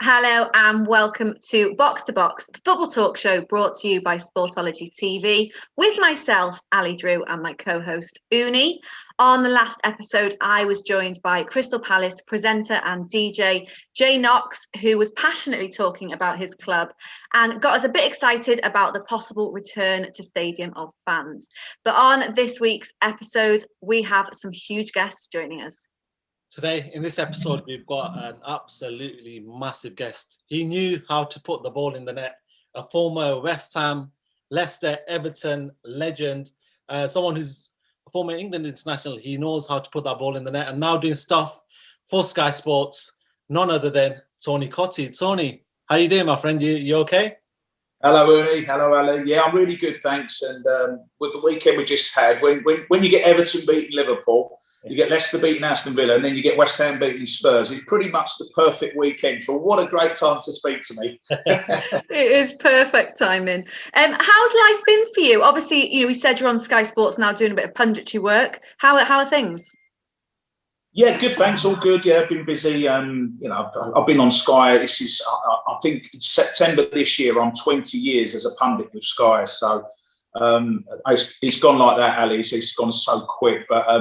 Hello and welcome to Box, the football talk show brought to you by Sportology TV with myself, Ali Drew, and my co-host, Uni. On the last episode, I was joined by Crystal Palace presenter and DJ Jay Knox, who was passionately talking about his club and got us a bit excited about the possible return to Stadium of Fans. But on this week's episode, we have some huge guests joining us. Today, in this episode, we've got an absolutely massive guest. He knew how to put the ball in the net. A former West Ham, Leicester, Everton legend, someone who's a former England international. He knows how to put that ball in the net and now doing stuff for Sky Sports. None other than Tony Cottee. Tony, how you doing, my friend? You okay? Hello, Uni. Hello, Ali. Yeah, I'm really good, thanks. And with the weekend we just had, when you get Everton beating Liverpool, you get Leicester beating Aston Villa, and then you get West Ham beating Spurs. It's pretty much the perfect weekend for what a great time to speak to me. It is perfect timing. How's life been for you? Obviously, we said you're on Sky Sports now doing a bit of punditry work. How are things? Yeah, good, thanks. All good. Yeah, I've been busy. I've been on Sky. This is, I think, it's September this year. I'm 20 years as a pundit with Sky. So it's gone like that, Ali. So it's gone so quick. But I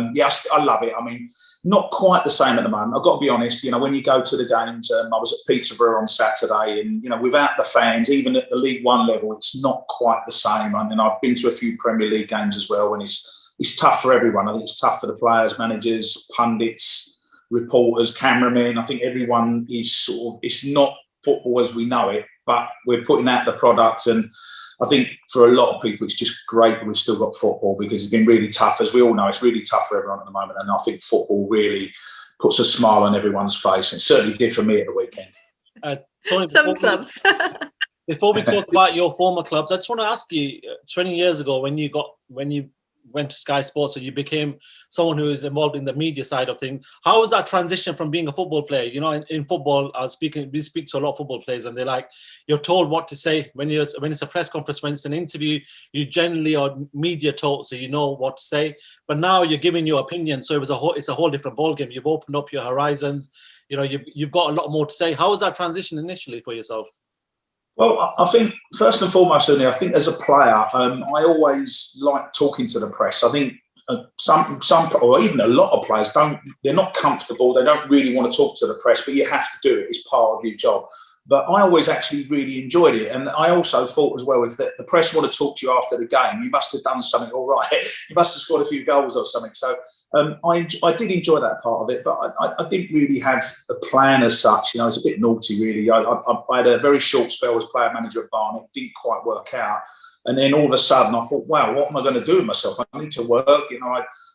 love it. I mean, not quite the same at the moment. I've got to be honest. When you go to the games, I was at Peterborough on Saturday, and without the fans, even at the League One level, it's not quite the same. I mean, I've been to a few Premier League games as well, and it's tough for everyone. I think it's tough for the players, managers, pundits, reporters, cameramen. I think everyone is it's not football as we know it, but we're putting out the product. And I think for a lot of people, it's just great that we've still got football, because it's been really tough. As we all know, it's really tough for everyone at the moment. And I think football really puts a smile on everyone's face. And it certainly did for me at the weekend. Some clubs. Before we talk about your former clubs, I just want to ask you, 20 years ago, when you went to Sky Sports and you became someone who is involved in the media side of things, how was that transition from being a football player? In football, we speak to a lot of football players, and they're like, you're told what to say when it's a press conference, when it's an interview, you generally are media taught, so you know what to say. But now you're giving your opinion, so it's a whole different ballgame. You've opened up your horizons. You've got a lot more to say. How was that transition initially for yourself? Well, I think first and foremost, I think as a player, I always like talking to the press. I think some or even a lot of players they're not comfortable. They don't really want to talk to the press, but you have to do it. It's part of your job. But I always actually really enjoyed it. And I also thought as well, if the press want to talk to you after the game, you must have done something all right. You must have scored a few goals or something. So I did enjoy that part of it, but I didn't really have a plan as such. It's a bit naughty, really. I had a very short spell as player manager at Barnet. It didn't quite work out. And then all of a sudden I thought, wow, what am I going to do with myself? I need to work.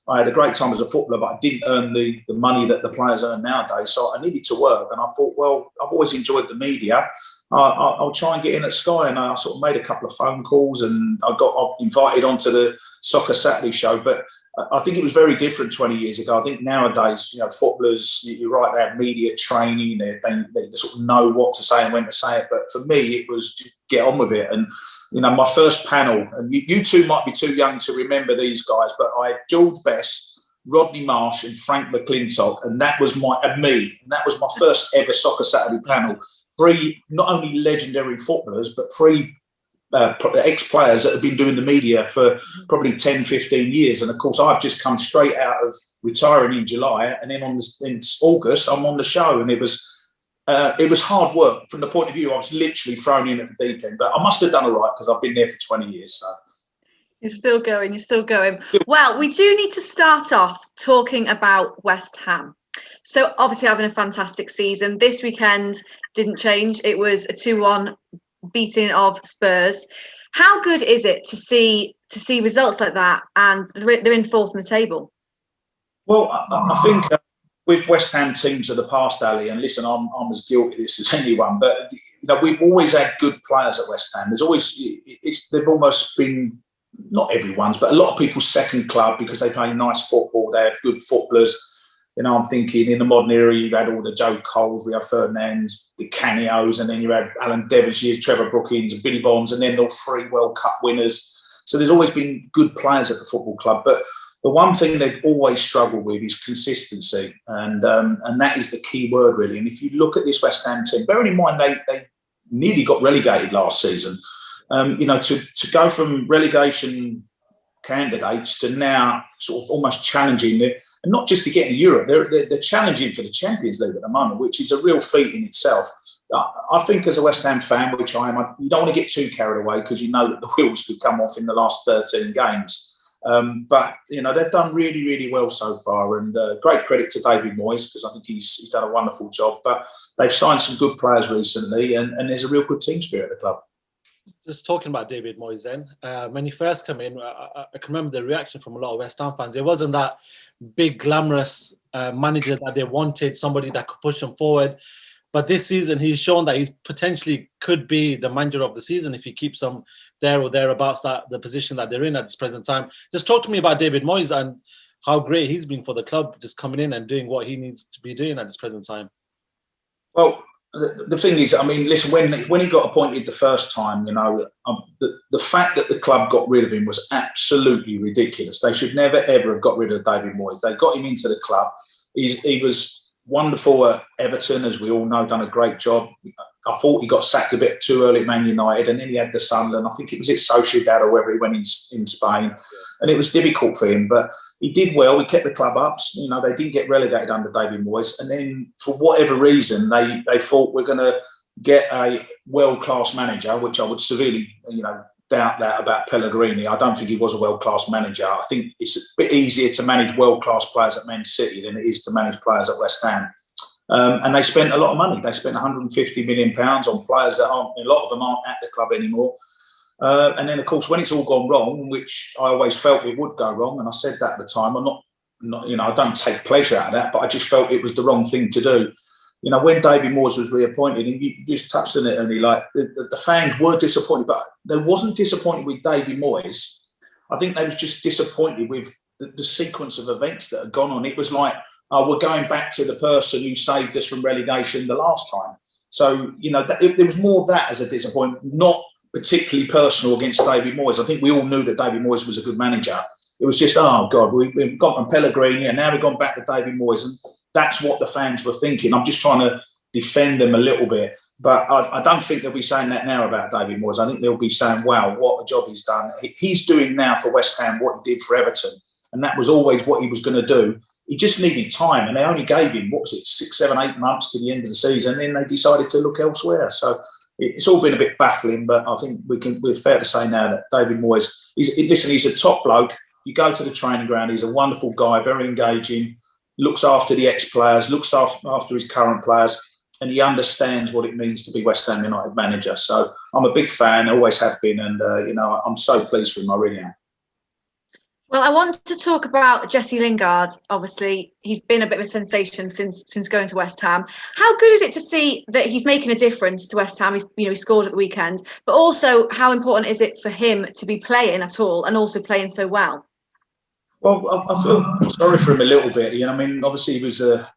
I had a great time as a footballer, but I didn't earn the money that the players earn nowadays. So I needed to work. And I thought, well, I've always enjoyed the media. I'll try and get in at Sky. And I sort of made a couple of phone calls, and I got invited onto the Soccer Saturday show. But I think it was very different 20 years ago. I think nowadays, footballers, you're right, they have media training. They sort of know what to say and when to say it. But for me, it was just get on with it. And, my first panel, and you two might be too young to remember these guys, but I had George Best, Rodney Marsh and Frank McClintock, and that was my first ever Soccer Saturday panel. Three, not only legendary footballers, but three ex-players that have been doing the media for probably 10, 15 years. And of course, I've just come straight out of retiring in July, and then in August, I'm on the show. And it was hard work from the point of view. I was literally thrown in at the deep end, but I must have done all right because I've been there for 20 years. So. You're still going. Well, we do need to start off talking about West Ham. So obviously having a fantastic season. This weekend didn't change. It was a 2-1 beating of Spurs. How good is it to see results like that, and they're in fourth in the table? Well, I think with West Ham teams of the past, Ali, and listen, I'm as guilty of this as anyone, but we've always had good players at West Ham. They've almost been, not everyone's, but a lot of people's second club, because they play nice football. They have good footballers. I'm thinking in the modern era, you've had all the Joe Coles, Rio Ferdinands, the Canios, and then you had Alan Devonshire's, Trevor Brookings, and Billy Bonds, and then the 3 World Cup winners. So there's always been good players at the football club. But the one thing they've always struggled with is consistency, and that is the key word, really. And if you look at this West Ham team, bearing in mind they nearly got relegated last season, to go from relegation candidates to now sort of almost challenging it, and not just to get into Europe, they're challenging for the Champions League at the moment, which is a real feat in itself. I think as a West Ham fan, which I am, you don't want to get too carried away because you know that the wheels could come off in the last 13 games. But they've done really, really well so far, and great credit to David Moyes, because I think he's done a wonderful job. But they've signed some good players recently, and there's a real good team spirit at the club. Just talking about David Moyes then, when he first came in, I can remember the reaction from a lot of West Ham fans. It wasn't that big, glamorous manager that they wanted, somebody that could push them forward. But this season, he's shown that he potentially could be the manager of the season if he keeps them there or thereabouts, the position that they're in at this present time. Just talk to me about David Moyes and how great he's been for the club, just coming in and doing what he needs to be doing at this present time. Well, the thing is, I mean, listen, when he got appointed the first time, the fact that the club got rid of him was absolutely ridiculous. They should never, ever have got rid of David Moyes. They got him into the club. He was wonderful at Everton, as we all know, done a great job. I thought he got sacked a bit too early at Man United, and then he had the Sunderland. I think it was at Soucek or wherever he went in Spain, and it was difficult for him. But he did well. He kept the club up. They didn't get relegated under David Moyes, and then for whatever reason, they thought we're going to get a world-class manager, which I would severely, doubt that about Pellegrini. I don't think he was a world-class manager. I think it's a bit easier to manage world-class players at Man City than it is to manage players at West Ham. And they spent a lot of money. They spent £150 million on players that a lot of them aren't at the club anymore. And then, of course, when it's all gone wrong, which I always felt it would go wrong, and I said that at the time, I'm not I don't take pleasure out of that, but I just felt it was the wrong thing to do. When David Moyes was reappointed, and you just touched on it, only like the fans were disappointed, but they wasn't disappointed with David Moyes. I think they was just disappointed with the sequence of events that had gone on. It was like, we're going back to the person who saved us from relegation the last time. So, there was more of that as a disappointment, not particularly personal against David Moyes. I think we all knew that David Moyes was a good manager. It was just, oh, God, we've got from Pellegrini, and now we've gone back to David Moyes. And that's what the fans were thinking. I'm just trying to defend them a little bit. But I don't think they'll be saying that now about David Moyes. I think they'll be saying, wow, what a job he's done. He's doing now for West Ham what he did for Everton. And that was always what he was going to do. He just needed time. And they only gave him, 6, 7, 8 months to the end of the season. And then they decided to look elsewhere. So it's all been a bit baffling. But I think we're fair to say now that David Moyes, he's a top bloke. You go to the training ground, he's a wonderful guy, very engaging, looks after the ex-players, looks after his current players, and he understands what it means to be West Ham United manager. So I'm a big fan, always have been, and I'm so pleased with him, I really am. Well, I want to talk about Jesse Lingard. Obviously, he's been a bit of a sensation since going to West Ham. How good is it to see that he's making a difference to West Ham? He scored at the weekend, but also how important is it for him to be playing at all and also playing so well? Well, I feel sorry for him a little bit. Obviously he was a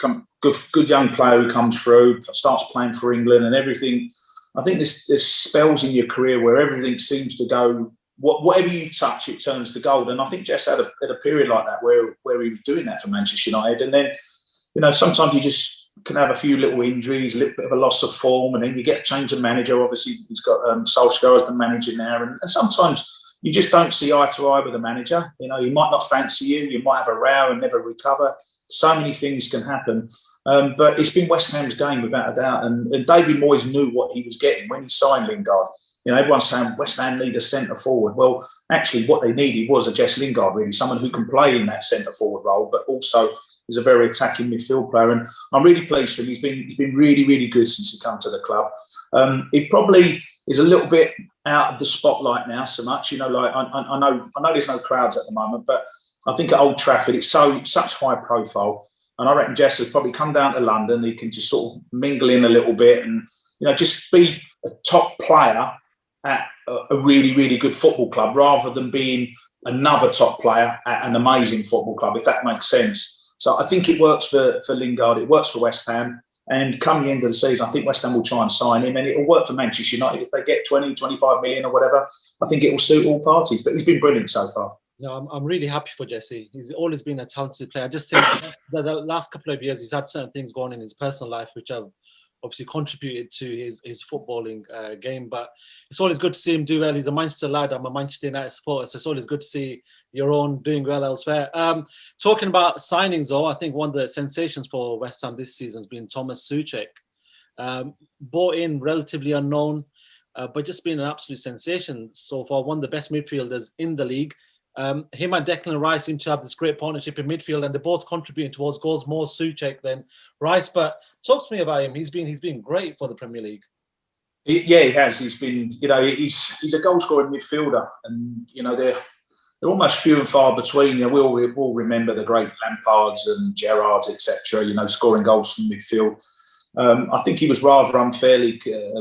good young player who comes through, starts playing for England and everything. I think there's spells in your career where everything seems to go. Whatever you touch, it turns to gold. And I think Jess had a period like that where he was doing that for Manchester United. And then, sometimes you just can have a few little injuries, a little bit of a loss of form, and then you get a change of manager. Obviously, he's got Solskjaer as the manager now. And sometimes you just don't see eye to eye with the manager. He might not fancy you. You might have a row and never recover. So many things can happen. But it's been West Ham's game without a doubt. And David Moyes knew what he was getting when he signed Lingard. Everyone's saying West Ham need a centre forward. Well, actually, what they needed was a Jesse Lingard, really, someone who can play in that centre forward role, but also is a very attacking midfield player. And I'm really pleased for him. He's been really, really good since he come to the club. He probably is a little bit out of the spotlight now so much. I know there's no crowds at the moment, but I think at Old Trafford it's such high profile. And I reckon Jess has probably come down to London. He can just sort of mingle in a little bit and just be a top player at a really, really good football club rather than being another top player at an amazing football club, if that makes sense. So I think it works for Lingard. It works for West Ham. And come the end of the season, I think West Ham will try and sign him, and it'll work for Manchester United if they get 20, 25 million or whatever. I think it will suit all parties. But he's been brilliant so far. No, I'm really happy for Jesse. He's always been a talented player. I just think that the last couple of years he's had certain things going on in his personal life which have obviously contributed to his footballing game. But it's always good to see him do well. He's a Manchester lad. I'm a Manchester United supporter, so it's always good to see your own doing well elsewhere. Talking about signings, though, I think one of the sensations for West Ham this season has been Thomas Soucek. Bought in relatively unknown, but just been an absolute sensation so far. One of the best midfielders in the league. Him and Declan Rice seem to have this great partnership in midfield, and they're both contributing towards goals, more Soucek than Rice. But talk to me about him. He's been great for the Premier League. Yeah, he has. He's been, he's a goal scoring midfielder, and they're almost few and far between. We all remember the great Lampards and Gerrards, etc. Scoring goals from midfield. I think he was rather unfairly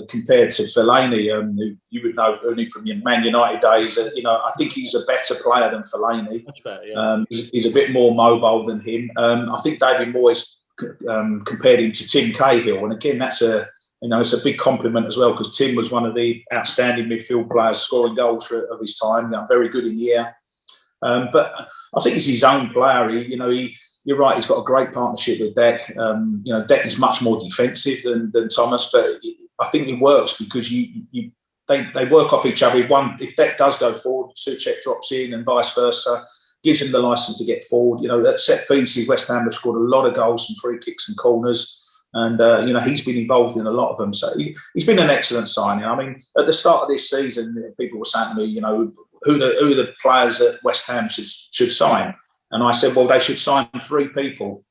compared to Fellaini, who you would know only from your Man United days. I think he's a better player than Fellaini. Much better, yeah. He's a bit more mobile than him. I think David Moyes compared him to Tim Cahill, and again, that's it's a big compliment as well, because Tim was one of the outstanding midfield players, scoring goals of his time. Very good in the air. But I think he's his own player. You're right, he's got a great partnership with Dec. Dec is much more defensive than Thomas, but I think it works because they work off each other. If Dec does go forward, Soucek drops in and vice versa, gives him the license to get forward. At set pieces, West Ham have scored a lot of goals from free kicks and corners, and he's been involved in a lot of them. So he's been an excellent signing. I mean, at the start of this season, people were saying to me, who are the players that West Ham should sign? And I said, well, they should sign 3 people.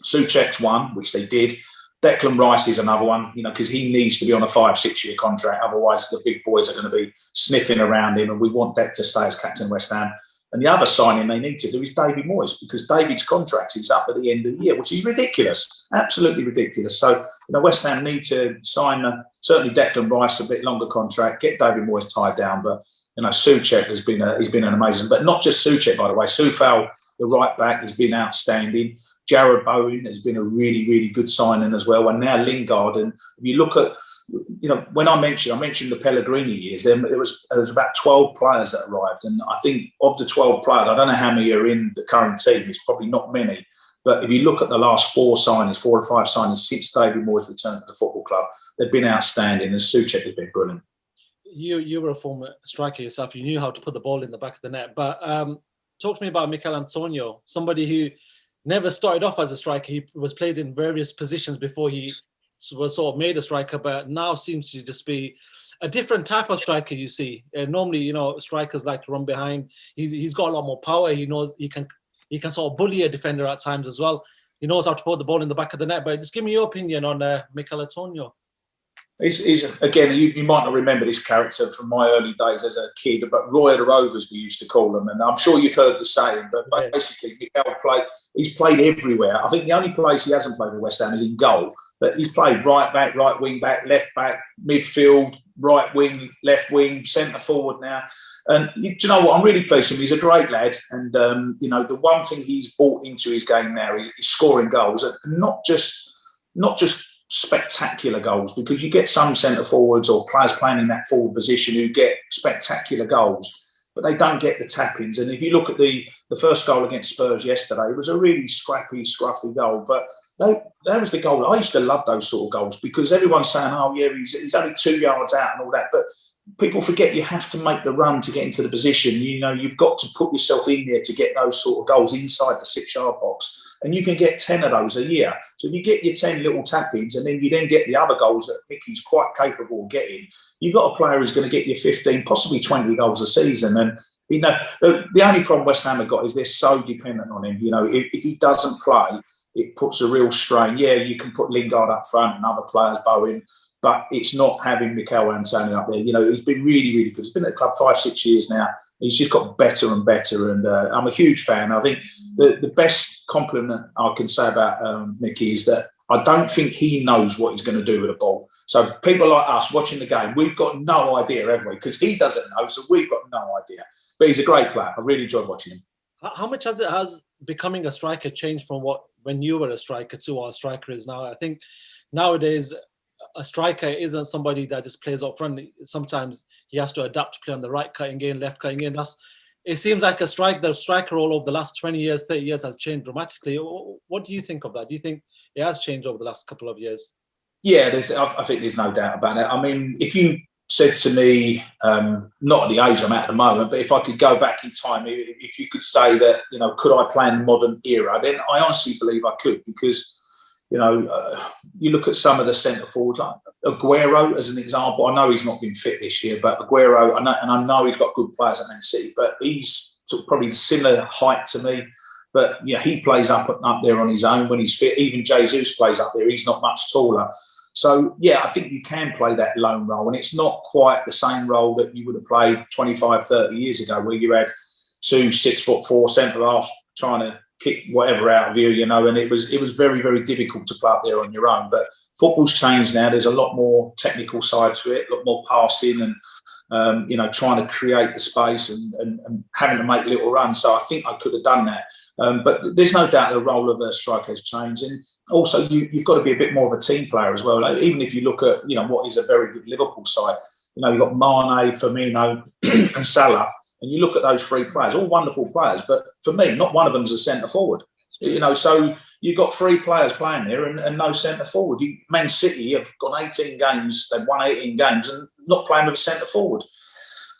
Soucek's one, which they did. Declan Rice is another one, because he needs to be on a 5-6 year contract. Otherwise, the big boys are going to be sniffing around him, and we want Dec to stay as captain of West Ham. And the other signing they need to do is David Moyes, because David's contract is up at the end of the year, which is ridiculous, absolutely ridiculous. So, West Ham need to sign certainly Declan Rice a bit longer contract, get David Moyes tied down. But Soucek has been an amazing, but not just Soucek, by the way. Soufal, the right back, has been outstanding. Jared Bowen has been a really, really good signing as well. And now Lingard. And if you look at, when I mentioned the Pellegrini years, there was about 12 players that arrived. And I think of the 12 players, I don't know how many are in the current team. It's probably not many. But if you look at the last 4 or 5 signings since David Moyes returned to the football club, they've been outstanding. And Soucek has been brilliant. You were a former striker yourself. You knew how to put the ball in the back of the net. But talk to me about Mikel Antonio, somebody who never started off as a striker. He was played in various positions before he was sort of made a striker, but now seems to just be a different type of striker you see. Normally, strikers like to run behind. He's got a lot more power. He knows he can sort of bully a defender at times as well. He knows how to put the ball in the back of the net. But just give me your opinion on Mikel Antonio. He's again, you might not remember this character from my early days as a kid, but Roy of the Rovers, we used to call him, and I'm sure you've heard the saying. But basically, Mikel he's played everywhere. I think the only place he hasn't played with West Ham is in goal, but he's played right back, right wing back, left back, midfield, right wing, left wing, centre forward now. And do you know what? I'm really pleased with him. He's a great lad, and the one thing he's brought into his game now is scoring goals, and not just spectacular goals, because you get some centre forwards or players playing in that forward position who get spectacular goals, but they don't get the tap-ins. And if you look at the first goal against Spurs yesterday, it was a really scrappy, scruffy goal, but that was the goal. I used to love those sort of goals, because everyone's saying, oh yeah, he's only 2 yards out and all that, but people forget you have to make the run to get into the position. You've got to put yourself in there to get those sort of goals inside the 6-yard box. And you can get 10 of those a year. So if you get your 10 little tap-ins, and then you get the other goals that Mickey's quite capable of getting, you've got a player who's going to get you 15, possibly 20 goals a season. And, the only problem West Ham have got is they're so dependent on him. If he doesn't play, it puts a real strain. Yeah, you can put Lingard up front and other players, Bowen, but it's not having Mikel Antonio up there. He's been really, really good. He's been at the club 5-6 years now. He's just got better and better, and I'm a huge fan. I think the best compliment I can say about Mickey is that I don't think he knows what he's going to do with the ball. So people like us watching the game, we've got no idea, have we? Because he doesn't know, so we've got no idea. But he's a great player. I really enjoyed watching him. How much has becoming a striker changed from when you were a striker to what a striker is now? I think nowadays a striker isn't somebody that just plays up front. Sometimes he has to adapt to play on the right cutting in, left cutting in. it seems like the striker role over the last 20 years, 30 years has changed dramatically. What do you think of that? Do you think it has changed over the last couple of years? Yeah, I think there's no doubt about it. I mean, if you said to me, not at the age I'm at the moment, but if I could go back in time, if you could say that, you know, could I play in the modern era, then I honestly believe I could, because, you know, you look at some of the centre forwards, like Aguero as an example. I know he's not been fit this year, but Aguero, I know he's got good players at Man City, but he's sort of probably similar height to me. But yeah, he plays up there on his own when he's fit. Even Jesus plays up there. He's not much taller. So, yeah, I think you can play that lone role. And it's not quite the same role that you would have played 25, 30 years ago, where you had 2 6'4" centre-halves trying to kick whatever out of you, you know, and it was very, very difficult to play up there on your own. But football's changed now. There's a lot more technical side to it, a lot more passing and, you know, trying to create the space and having to make little runs. So I think I could have done that. But there's no doubt the role of a striker has changed. And also, you've got to be a bit more of a team player as well. Like, even if you look at, you know, what is a very good Liverpool side, you know, you've got Mane, Firmino and Salah, and you look at those 3 players, all wonderful players. But for me, not one of them is a centre forward. You know, so you've got 3 players playing there and no centre forward. Man City have gone 18 games, they've won 18 games and not playing with a centre forward.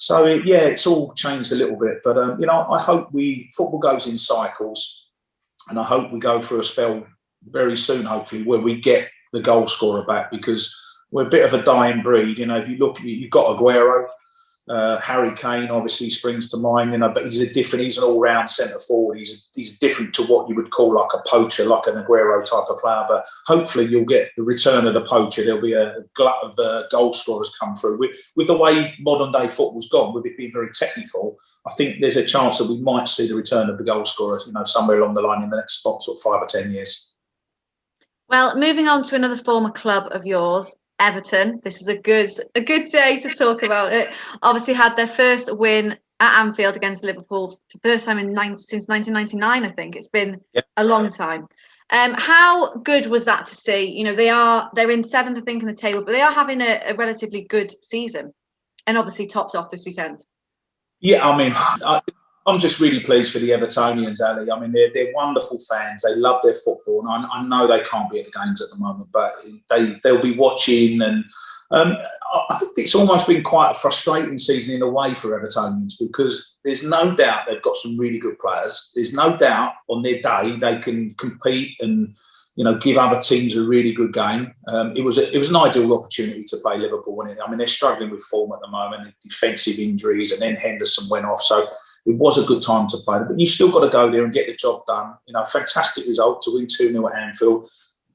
So, yeah, it's all changed a little bit. But, you know, I hope football goes in cycles, and I hope we go through a spell very soon, hopefully, where we get the goal scorer back, because we're a bit of a dying breed. You know, if you look, you've got Aguero, Harry Kane obviously springs to mind, you know, but he's an all-round centre forward. He's different to what you would call like a poacher, like an Aguero type of player. But hopefully you'll get the return of the poacher. There'll be a glut of goal scorers come through. With the way modern-day football's gone, with it being very technical, I think there's a chance that we might see the return of the goal scorers, you know, somewhere along the line in the next sort of 5 or 10 years. Well, moving on to another former club of yours, Everton. This is a good day to talk about it. Obviously had their first win at Anfield against Liverpool for the first time since 1999, I think. It's been a long time. How good was that to see? You know, they're in 7th, I think, in the table, but they are having a relatively good season, and obviously topped off this weekend. Yeah, I mean, I'm just really pleased for the Evertonians, Ali. I mean, they're wonderful fans. They love their football, and I know they can't be at the games at the moment, but they'll be watching. And I think it's almost been quite a frustrating season in a way for Evertonians, because there's no doubt they've got some really good players. There's no doubt on their day they can compete and, you know, give other teams a really good game. It was an ideal opportunity to play Liverpool. I mean, they're struggling with form at the moment, defensive injuries, and then Henderson went off. So it was a good time to play them, but you've still got to go there and get the job done. You know, fantastic result to win 2-0 at Anfield.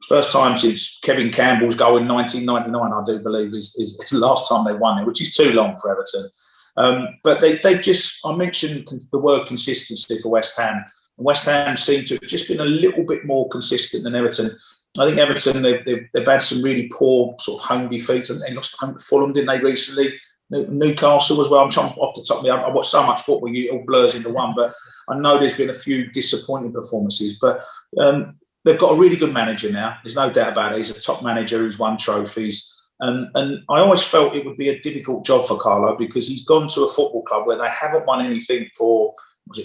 First time since Kevin Campbell's goal in 1999, I do believe, is the last time they won it, which is too long for Everton. But they've just, I mentioned the word consistency for West Ham. And West Ham seem to have just been a little bit more consistent than Everton. I think Everton, they've had some really poor sort of home defeats, and they lost home to Fulham, didn't they, recently? Newcastle as well. I'm trying off the top of me. I watch so much football, it all blurs into one. But I know there's been a few disappointing performances. But they've got a really good manager now. There's no doubt about it. He's a top manager who's won trophies. And I always felt it would be a difficult job for Carlo, because he's gone to a football club where they haven't won anything for,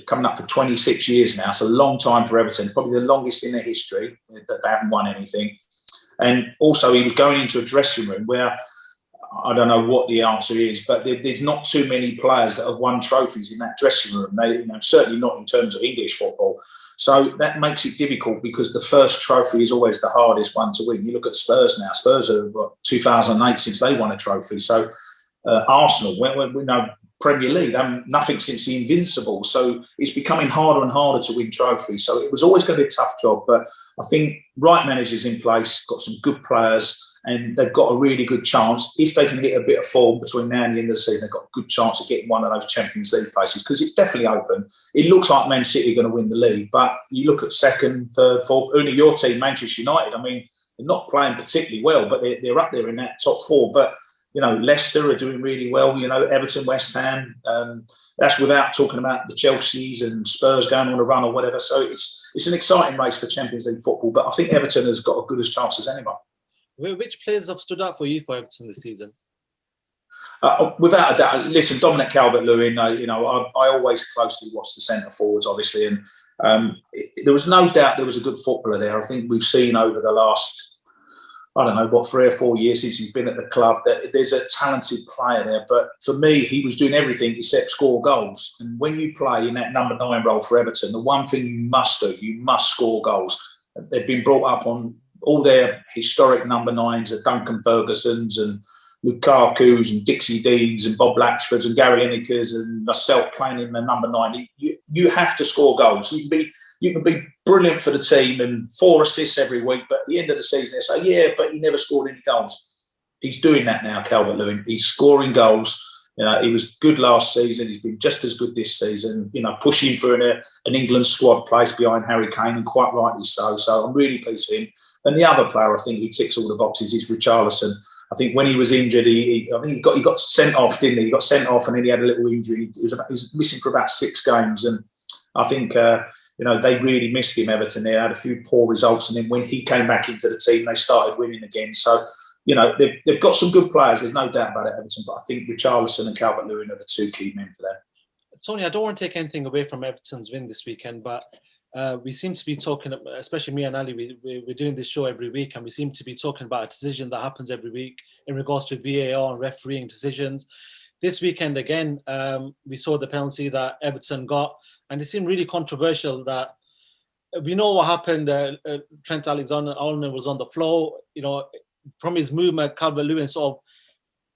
coming up for 26 years now. It's a long time for Everton, probably the longest in their history that they haven't won anything. And also he was going into a dressing room where, I don't know what the answer is, but there's not too many players that have won trophies in that dressing room. They, certainly not in terms of English football. So that makes it difficult, because the first trophy is always the hardest one to win. You look at Spurs now. Spurs are 2008 since they won a trophy. So Arsenal, when we know Premier League, nothing since the Invincible. So it's becoming harder and harder to win trophies. So it was always going to be a tough job. But I think right managers in place, got some good players, and they've got a really good chance. If they can hit a bit of form between now and the end of the season, they've got a good chance of getting one of those Champions League places, because it's definitely open. It looks like Man City are going to win the league, but you look at 2nd, 3rd, 4th, only your team, Manchester United, I mean, they're not playing particularly well, but they're up there in that top 4. But, you know, Leicester are doing really well, you know, Everton, West Ham. That's without talking about the Chelseas and Spurs going on a run or whatever. So it's an exciting race for Champions League football, but I think Everton has got as good a chance as anyone. Which players have stood out for you for Everton this season? Without a doubt, listen, Dominic Calvert-Lewin, I always closely watch the centre forwards, obviously, and there was no doubt there was a good footballer there. I think we've seen over the last, I don't know, 3 or 4 years since he's been at the club, that there's a talented player there. But for me, he was doing everything except score goals. And when you play in that number 9 role for Everton, the one thing you must do, you must score goals. They've been brought up on all their historic number 9s, the Duncan Fergusons and Lukaku's and Dixie Deans and Bob Latchfords and Gary Lineker's and myself playing in the number 9. You have to score goals. You can be brilliant for the team and 4 assists every week, but at the end of the season they say, yeah, but he never scored any goals. He's doing that now, Calvert-Lewin. He's scoring goals. He was good last season. He's been just as good this season. Pushing for an England squad place behind Harry Kane, and quite rightly so. So I'm really pleased for him. And the other player I think who ticks all the boxes is Richarlison. I think when he was injured, I think he got sent off, didn't he? He got sent off, and then he had a little injury. He was missing for about 6 games, and I think they really missed him. Everton, they had a few poor results, and then when he came back into the team, they started winning again. So they've got some good players. There's no doubt about it, Everton. But I think Richarlison and Calvert-Lewin are the 2 key men for them. Tony, I don't want to take anything away from Everton's win this weekend, but we seem to be talking, especially me and Ali, we're doing this show every week, and we seem to be talking about a decision that happens every week in regards to VAR and refereeing decisions. This weekend, again, we saw the penalty that Everton got, and it seemed really controversial that we know what happened. Trent Alexander-Arnold was on the floor, from his movement, Calvert-Lewin sort of,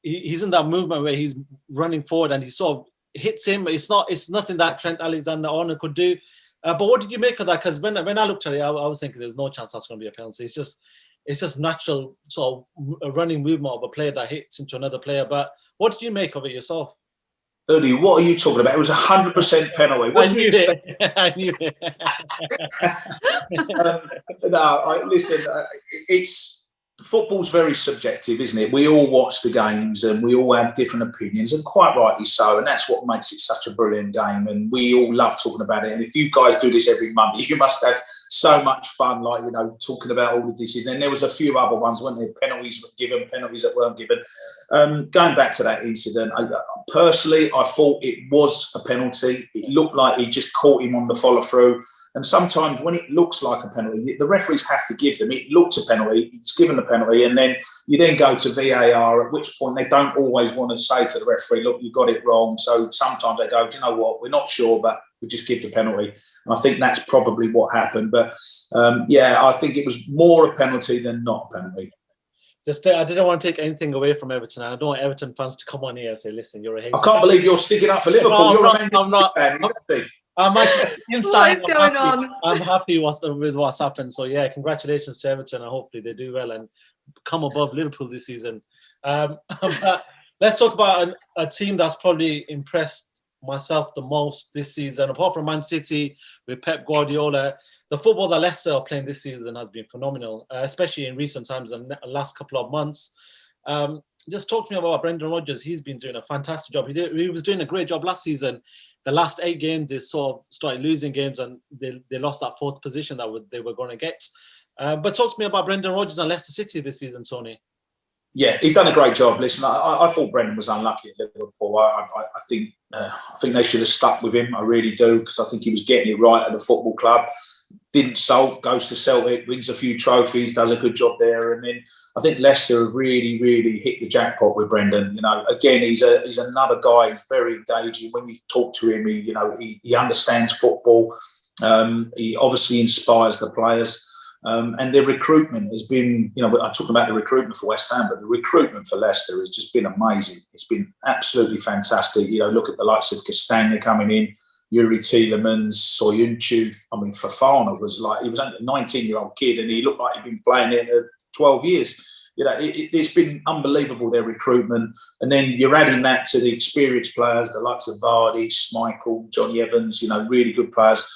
he's in that movement where he's running forward and he sort of hits him. It's nothing that Trent Alexander-Arnold could do. But what did you make of that? Because when I looked at it, I was thinking there's no chance that's going to be a penalty. It's just natural sort of a running movement of a player that hits into another player. But what did you make of it yourself? Ernie, what are you talking about? It was 100% penalty. What did you expect? I knew it. Listen, football's very subjective, isn't it? We all watch the games and we all have different opinions, and quite rightly so. And that's what makes it such a brilliant game. And we all love talking about it. And if you guys do this every Monday, you must have so much fun, talking about all the decisions. And there was a few other ones, weren't there? Penalties were given, penalties that weren't given. Going back to that incident, personally, I thought it was a penalty. It looked like he just caught him on the follow through. And sometimes when it looks like a penalty, the referees have to give them. It looked a penalty, it's given a penalty, and then you then go to VAR, at which point they don't always want to say to the referee, look, you got it wrong. So sometimes they go, do you know what, we're not sure, but we just give the penalty. And I think that's probably what happened. But I think it was more a penalty than not a penalty. I didn't want to take anything away from Everton. I don't want Everton fans to come on here and say, listen, you're a hater. I can't believe you're sticking up for Liverpool. I'm not. I'm actually inside. What is going on? I'm happy with what's happened. So yeah, congratulations to Everton, and hopefully they do well and come above Liverpool this season. But let's talk about a team that's probably impressed myself the most this season, apart from Man City with Pep Guardiola. The football that Leicester are playing this season has been phenomenal, especially in recent times and the last couple of months. Just talk to me about Brendan Rodgers. He's been doing a fantastic job. He was doing a great job last season. The last 8 games, they sort of started losing games, and they lost that 4th position that they were going to get. But talk to me about Brendan Rodgers and Leicester City this season, Tony. Yeah, he's done a great job. Listen, I thought Brendan was unlucky at Liverpool. I think they should have stuck with him. I really do, because I think he was getting it right at the football club. Didn't sulk, goes to Celtic, wins a few trophies, does a good job there. And then I think Leicester have really, really hit the jackpot with Brendan. Again, he's another guy who's very engaging. When you talk to him, he understands football. He obviously inspires the players. And their recruitment has been, I talk about the recruitment for West Ham, but the recruitment for Leicester has just been amazing. It's been absolutely fantastic. Look at the likes of Castagna coming in, Yuri Tielemans, Soyuncu. I mean, Fofana was he was only a 19-year-old kid, and he looked like he'd been playing there for 12 years. It's been unbelievable, their recruitment. And then you're adding that to the experienced players, the likes of Vardy, Schmeichel, Johnny Evans, really good players.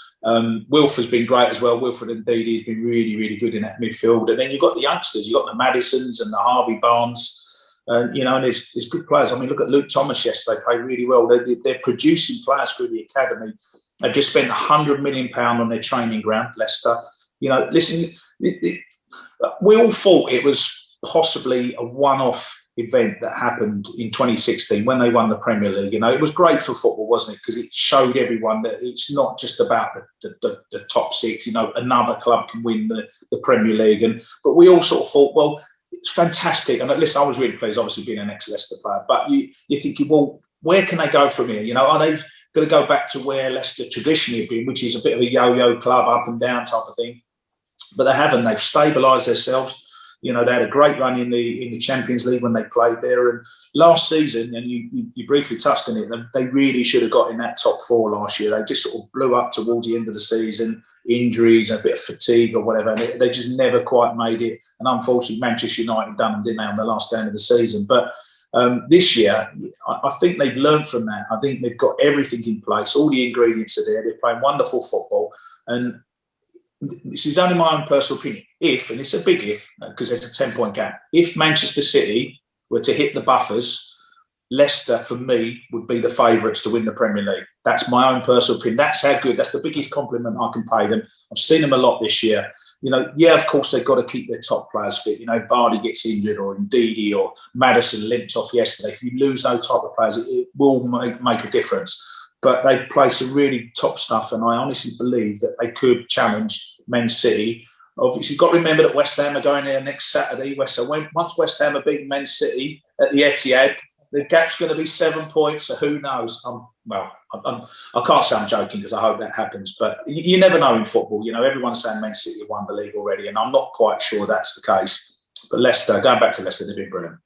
Wilf has been great as well. Wilfred Ndidi has been really, really good in that midfield. And then you've got the youngsters. You've got the Madisons and the Harvey Barnes. And there's good players. I mean, look at Luke Thomas yesterday. They played really well. They're producing players through the academy. They've just spent £100 million on their training ground, Leicester. Listen, we all thought it was possibly a one-off event that happened in 2016 when they won the Premier League. You know, it was great for football, wasn't it? Because it showed everyone that it's not just about the top six. You know, another club can win the Premier League, but we all sort of thought, well, it's fantastic. And listen, I was really pleased, obviously being an ex-Leicester player, but you're thinking, well, where can they go from here? You know, are they going to go back to where Leicester traditionally have been, which is a bit of a yo-yo club, up and down type of thing? But they haven't. They've stabilised themselves. You know, they had a great run in the Champions League when they played there. And last season, and you briefly touched on it, they really should have got in that top four last year. They just sort of blew up towards the end of the season, injuries, a bit of fatigue or whatever. And they just never quite made it. And unfortunately, Manchester United done them, didn't they, on the last game of the season. But this year, I think they've learned from that. I think they've got everything in place. All the ingredients are there. They're playing wonderful football. And this is only my own personal opinion, if, and it's a big if, because there's a 10-point gap, if Manchester City were to hit the buffers, Leicester, for me, would be the favourites to win the Premier League. That's my own personal opinion. That's how good, that's the biggest compliment I can pay them. I've seen them a lot this year. You know, yeah, of course, they've got to keep their top players fit. You know, Vardy gets injured, or Ndidi or Maddison limped off yesterday. If you lose those type of players, it will make a difference. But they play some really top stuff, and I honestly believe that they could challenge Man City. Obviously, you've got to remember that West Ham are going there next Saturday. Once West Ham are beating Man City at the Etihad, the gap's going to be 7 points, so who knows? I can't say I'm joking, because I hope that happens, but you never know in football. You know, everyone's saying Man City have won the league already, and I'm not quite sure that's the case. But Leicester, going back to Leicester, they've been brilliant.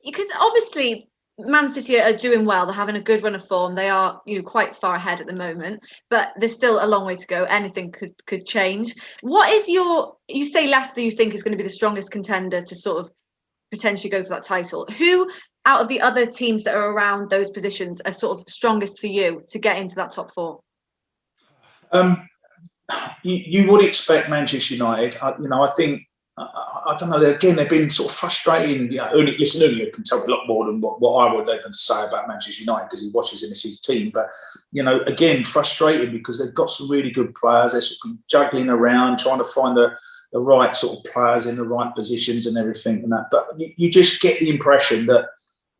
Because obviously Man City are doing well. They're having a good run of form. They are, quite far ahead at the moment, but there's still a long way to go. Anything could change. What is you say Leicester you think is going to be the strongest contender to sort of potentially go for that title? Who out of the other teams that are around those positions are sort of strongest for you to get into that top four? You would expect Manchester United. I think, I don't know, again, they've been sort of frustrating. Uni can tell me a lot more than what I would even say about Manchester United, because he watches and it's his team. But, again, frustrating because they've got some really good players. They're sort of juggling around, trying to find the right sort of players in the right positions and everything and that. But you just get the impression that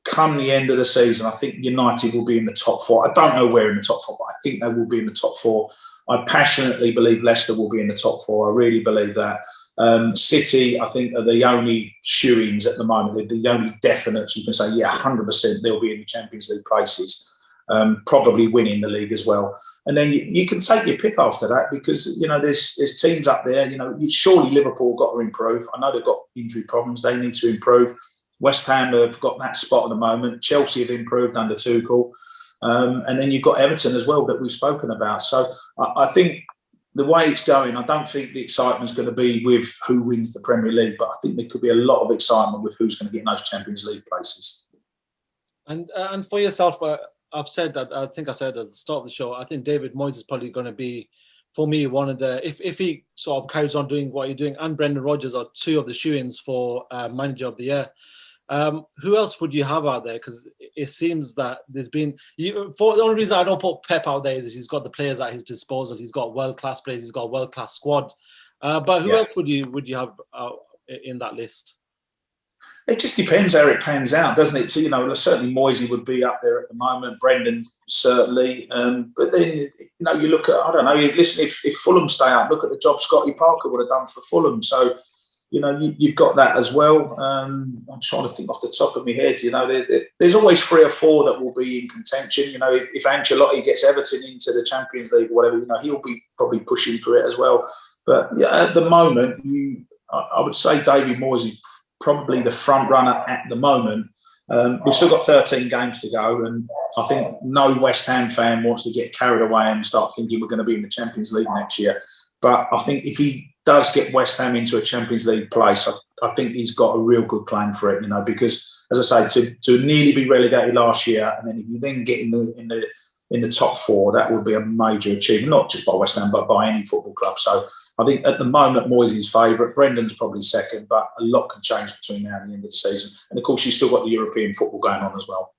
come the end of the season, I think United will be in the top four. I don't know where in the top four, but I think they will be in the top four. I passionately believe Leicester will be in the top four. I really believe that. City, I think, are the only shoo-ins at the moment. They're the only definites you can say, yeah, 100% they'll be in the Champions League places, probably winning the league as well. And then you can take your pick after that, because, there's teams up there. Surely Liverpool got to improve. I know they've got injury problems. They need to improve. West Ham have got that spot at the moment. Chelsea have improved under Tuchel. And then you've got Everton as well that we've spoken about. So I think the way it's going, I don't think the excitement's going to be with who wins the Premier League, but I think there could be a lot of excitement with who's going to get in those Champions League places. And for yourself, I've said that, I think I said at the start of the show, I think David Moyes is probably going to be, for me, one of the, if he sort of carries on doing what he's doing, and Brendan Rodgers are two of the shoo-ins for Manager of the Year. Who else would you have out there? Because it seems that there's been... the only reason I don't put Pep out there is he's got the players at his disposal. He's got world-class players. He's got a world-class squad. But who else would you have in that list? It just depends how it pans out, doesn't it? So, certainly Moisey would be up there at the moment. Brendan, certainly. But then, you look at... I don't know. Listen, if Fulham stay up, look at the job Scotty Parker would have done for Fulham. So... you've got that as well. I'm trying to think off the top of my head. There's always 3 or 4 that will be in contention. If Ancelotti gets Everton into the Champions League or whatever, he'll be probably pushing for it as well. But yeah, at the moment, I would say David Moyes is probably the front runner at the moment. We've still got 13 games to go, and I think no West Ham fan wants to get carried away and start thinking we're going to be in the Champions League next year. But I think if he does get West Ham into a Champions League place, I think he's got a real good claim for it, because, as I say, to nearly be relegated last year, and then if you then get in the top 4, that would be a major achievement, not just by West Ham, but by any football club. So I think at the moment, Moyes is favourite. Brendan's probably second, but a lot can change between now and the end of the season. And of course, you've still got the European football going on as well.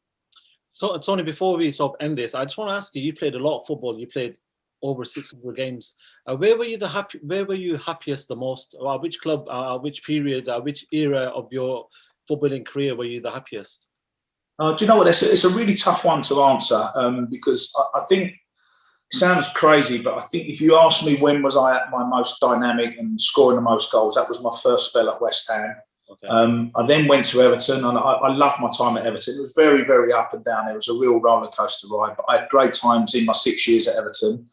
So, Tony, before we sort of end this, I just want to ask you played a lot of football. You played over 600 games. Where were you happiest the most? Which club, which period, which era of your footballing career were you the happiest? Do you know what? It's a really tough one to answer because I think it sounds crazy, but I think if you ask me when was I at my most dynamic and scoring the most goals, that was my first spell at West Ham. Okay. I then went to Everton, and I loved my time at Everton. It was very, very up and down. It was a real roller coaster ride, but I had great times in my 6 years at Everton.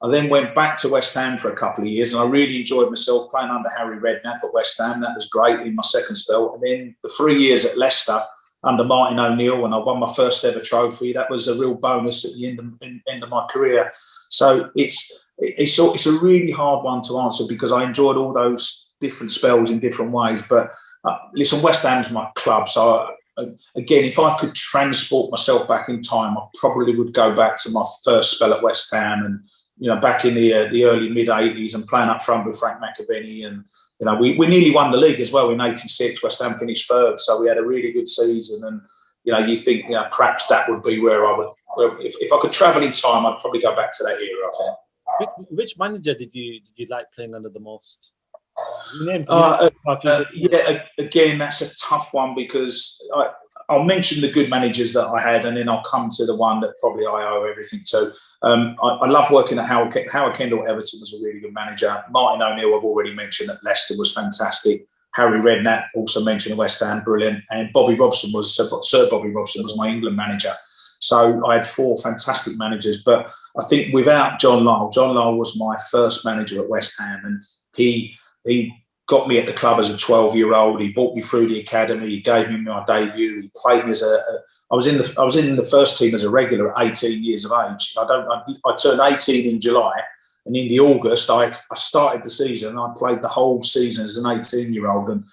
I then went back to West Ham for a couple of years, and I really enjoyed myself playing under Harry Redknapp at West Ham. That was great in my second spell. And then the 3 years at Leicester under Martin O'Neill, when I won my first ever trophy, that was a real bonus at the end of my career. So it's a really hard one to answer because I enjoyed all those different spells in different ways. But listen, West Ham's my club, so again, if I could transport myself back in time, I probably would go back to my first spell at West Ham, and back in the early mid '80s, and playing up front with Frank McAvenny, and we nearly won the league as well in '86. West Ham finished third, so we had a really good season, and you think perhaps that would be where I would. If I could travel in time, I'd probably go back to that era, I think. Which manager did you like playing under the most? Again, that's a tough one because I'll mention the good managers that I had, and then I'll come to the one that probably I owe everything to. I love working at Howard Kendall at Everton was a really good manager. Martin O'Neill, I've already mentioned, at Leicester was fantastic. Harry Redknapp, also mentioned at West Ham, brilliant. And Bobby Robson Sir Bobby Robson was my England manager. So I had 4 fantastic managers. But I think without John Lyall was my first manager at West Ham, and he got me at the club as a 12-year-old. He brought me through the academy. He gave me my debut. He played me as I was in the first team as a regular at 18 years of age. I turned 18 in July, and in the August I started the season, and I played the whole season as an 18-year-old. And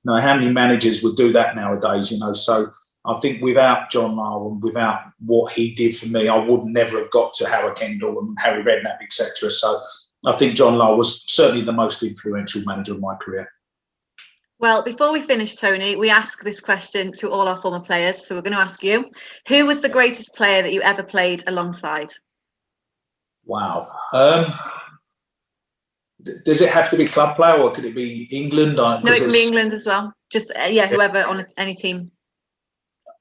how many managers would do that nowadays? So I think without John Lyall and without what he did for me, I would never have got to Howard Kendall and Harry Redknapp, etc. So I think John Lyall was certainly the most influential manager of my career. Well, before we finish, Tony, we ask this question to all our former players. So we're going to ask you, who was the greatest player that you ever played alongside? Wow. Does it have to be club player, or could it be England? No, it can be England as well. Just, whoever on any team.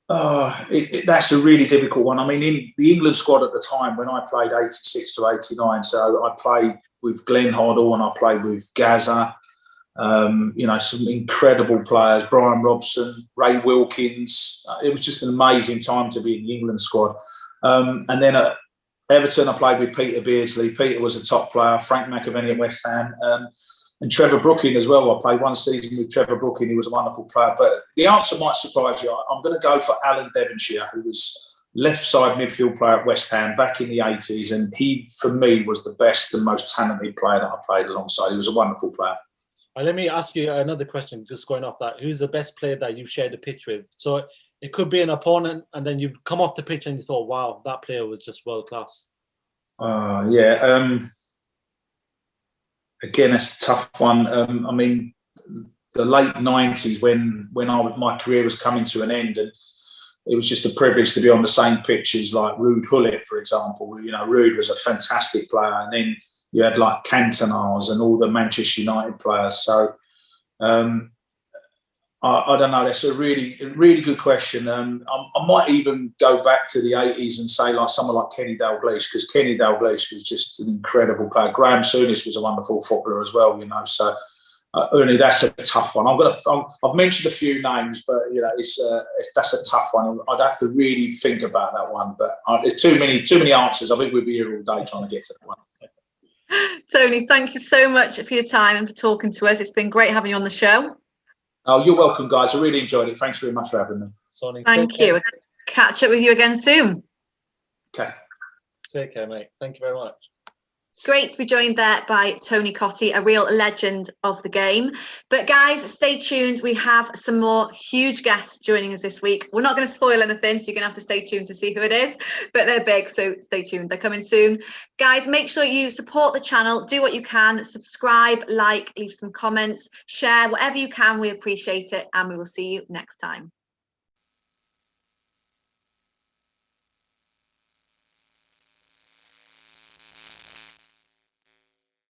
That's a really difficult one. I mean, in the England squad at the time, when I played 86 to 89, so I played with Glenn Hoddle and I played with Gaza, some incredible players, Brian Robson, Ray Wilkins. It was just an amazing time to be in the England squad. And then at Everton, I played with Peter Beardsley. Peter was a top player, Frank McAvenny at West Ham. And Trevor Brooking as well. I played one season with Trevor Brooking. He was a wonderful player. But the answer might surprise you. I'm going to go for Alan Devonshire, who was left side midfield player at West Ham back in the 80s. And he, for me, was the best and most talented player that I played alongside. He was a wonderful player. Let me ask you another question, just going off that. Who's the best player that you've shared the pitch with? So it could be an opponent, and then you come off the pitch and you thought, wow, that player was just world class. Again, that's a tough one. I mean, the late 90s when my career was coming to an end, and it was just a privilege to be on the same pitches like Ruud Gullit, for example. Ruud was a fantastic player, and then you had like Cantonars and all the Manchester United players. So I don't know. That's a really, really good question. I might even go back to the 80s and say like someone like Kenny Dalglish, because Kenny Dalglish was just an incredible player. Graham Souness was a wonderful footballer as well. So only that's a tough one. I've mentioned a few names, but that's a tough one. I'd have to really think about that one. But there's too many answers. I think we'd be here all day trying to get to that one. Tony, thank you so much for your time and for talking to us. It's been great having you on the show. Oh, you're welcome, guys. I really enjoyed it. Thanks very much for having me. Sonny, thank you. Catch up with you again soon. Okay. Take care, mate. Thank you very much. Great to be joined there by Tony Cottee, a real legend of the game. But guys, stay tuned. We have some more huge guests joining us this week. We're not going to spoil anything, so you're going to have to stay tuned to see who it is. But they're big, so stay tuned. They're coming soon. Guys, make sure you support the channel. Do what you can. Subscribe, like, leave some comments, share, whatever you can. We appreciate it. And we will see you next time.